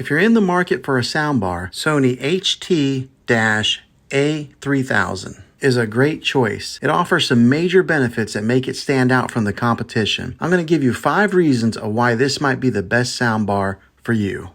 If you're in the market for a soundbar, Sony HT-A3000 is a great choice. It offers some major benefits that make it stand out from the competition. I'm going to give you 5 reasons of why this might be the best soundbar for you.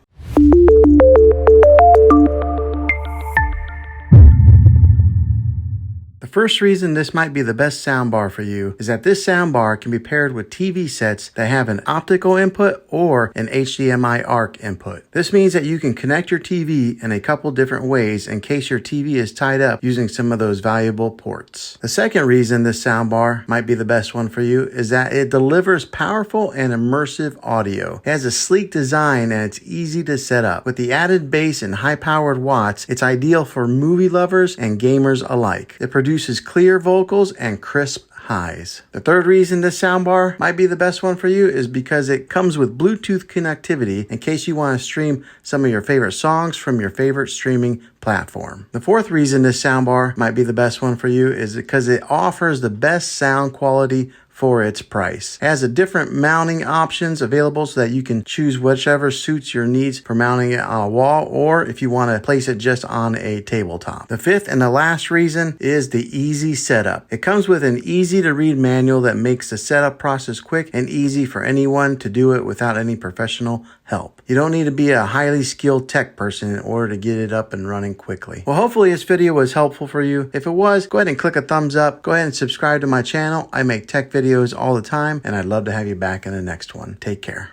The first reason this might be the best soundbar for you is that this soundbar can be paired with TV sets that have an optical input or an HDMI ARC input. This means that you can connect your TV in a couple different ways in case your TV is tied up using some of those valuable ports. The second reason this soundbar might be the best one for you is that it delivers powerful and immersive audio. It has a sleek design and it's easy to set up. With the added bass and high-powered watts, it's ideal for movie lovers and gamers alike. It produces clear vocals and crisp highs. The third reason this soundbar might be the best one for you is because it comes with Bluetooth connectivity in case you want to stream some of your favorite songs from your favorite streaming platform. The fourth reason this soundbar might be the best one for you is because it offers the best sound quality for its price. It has a different mounting options available so that you can choose whichever suits your needs for mounting it on a wall or if you want to place it just on a tabletop. The fifth and the last reason is the easy setup. It comes with an easy to read manual that makes the setup process quick and easy for anyone to do it without any professional help. You don't need to be a highly skilled tech person in order to get it up and running quickly. Well, hopefully this video was helpful for you. If it was, go ahead and click a thumbs up. Go ahead and subscribe to my channel. I make tech videos all the time, and I'd love to have you back in the next one. Take care.